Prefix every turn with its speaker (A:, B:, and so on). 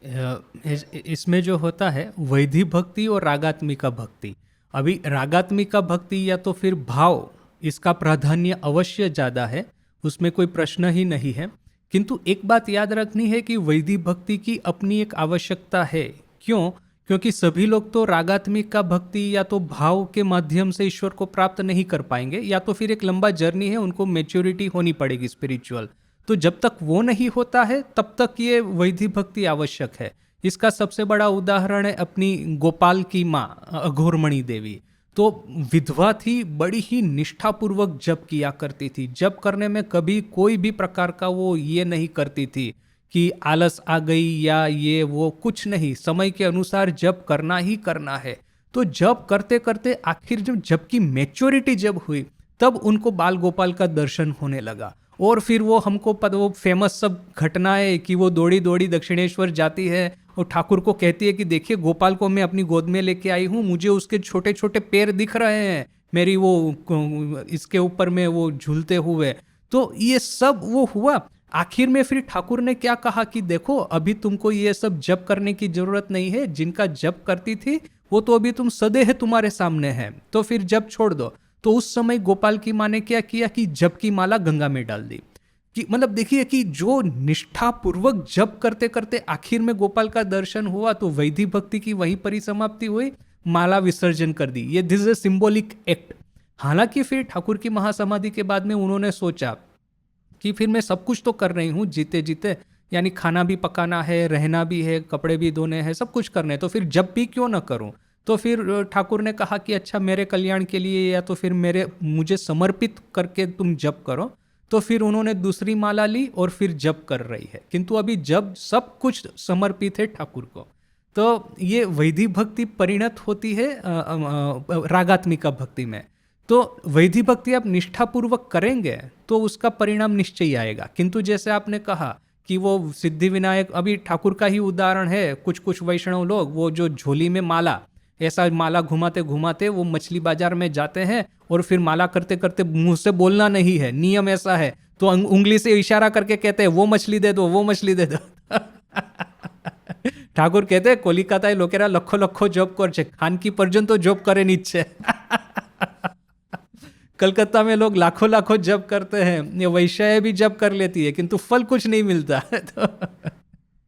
A: इसमें जो होता है वैधि भक्ति और रागात्मिका भक्ति। अभी रागात्मिका भक्ति या तो फिर भाव, इसका प्राधान्य अवश्य ज़्यादा है, उसमें कोई प्रश्न ही नहीं है। किंतु एक बात याद रखनी है कि वैधि भक्ति की अपनी एक आवश्यकता है। क्यों? क्योंकि सभी लोग तो रागात्मिका भक्ति या तो भाव के माध्यम से ईश्वर को प्राप्त नहीं कर पाएंगे, या तो फिर एक लंबा जर्नी है, उनको मेच्योरिटी होनी पड़ेगी स्पिरिचुअल। तो जब तक वो नहीं होता है तब तक ये वैधि भक्ति आवश्यक है। इसका सबसे बड़ा उदाहरण है अपनी गोपाल की माँ अघोरमणि देवी। तो विधवा थी, बड़ी ही निष्ठापूर्वक जप किया करती थी। जप करने में कभी कोई भी प्रकार का वो ये नहीं करती थी कि आलस आ गई या ये वो, कुछ नहीं, समय के अनुसार जप करना ही करना है। तो जप करते करते आखिर जब की मैच्योरिटी जब हुई, तब उनको बाल गोपाल का दर्शन होने लगा। और फिर वो हमको वो फेमस सब घटनाएं कि वो दौड़ी दौड़ी दक्षिणेश्वर जाती है और ठाकुर को कहती है कि देखिए गोपाल को मैं अपनी गोद में लेके आई हूँ, मुझे उसके छोटे छोटे पैर दिख रहे हैं, मेरी वो इसके ऊपर में वो झूलते हुए। तो ये सब वो हुआ। आखिर में फिर ठाकुर ने क्या कहा कि देखो अभी तुमको ये सब जप करने की जरूरत नहीं है, जिनका जप करती थी वो तो अभी तुम सदैह तुम्हारे सामने है, तो फिर जप छोड़ दो। तो उस समय गोपाल की माँ ने क्या किया कि जप की माला गंगा में डाल दी। कि मतलब देखिए कि जो निष्ठा पूर्वक जप करते करते आखिर में गोपाल का दर्शन हुआ, तो वैधि भक्ति की वहीं परिसमाप्ति हुई, माला विसर्जन कर दी। ये this is a symbolic act. हालांकि फिर ठाकुर की महासमाधि के बाद में उन्होंने सोचा कि फिर मैं सब कुछ तो कर रही हूँ जीते जीते, यानी खाना भी पकाना है, रहना भी है, कपड़े भी धोने हैं, सब कुछ करने हैं, तो फिर जब भी क्यों ना करूँ। तो फिर ठाकुर ने कहा कि अच्छा मेरे कल्याण के लिए या तो फिर मुझे समर्पित करके तुम जप करो। तो फिर उन्होंने दूसरी माला ली और फिर जप कर रही है, किंतु अभी जब सब कुछ समर्पित है ठाकुर को। तो ये वैधि भक्ति परिणत होती है रागात्मिका भक्ति में। तो वैधि भक्ति आप निष्ठापूर्वक करेंगे तो उसका परिणाम निश्चय आएगा। किंतु जैसे आपने कहा कि वो सिद्धि विनायक, अभी ठाकुर का ही उदाहरण है, कुछ कुछ वैष्णव लोग वो जो झोली में माला, ऐसा माला घुमाते घुमाते वो मछली बाजार में जाते हैं और फिर माला करते करते मुंह से बोलना नहीं है, नियम ऐसा है, तो उंगली से इशारा करके कहते हैं वो मछली दे दो, वो मछली दे दो। ठाकुर कहते हैं कोलिकाता लोकेरा लखो लखो जॉब कर खान की पर्यंत जॉब करे नीचे। कलकत्ता में लोग लाखों लाखों जप करते हैं, ये वैश्याएं भी जप कर लेती है, किंतु फल कुछ नहीं मिलता है। तो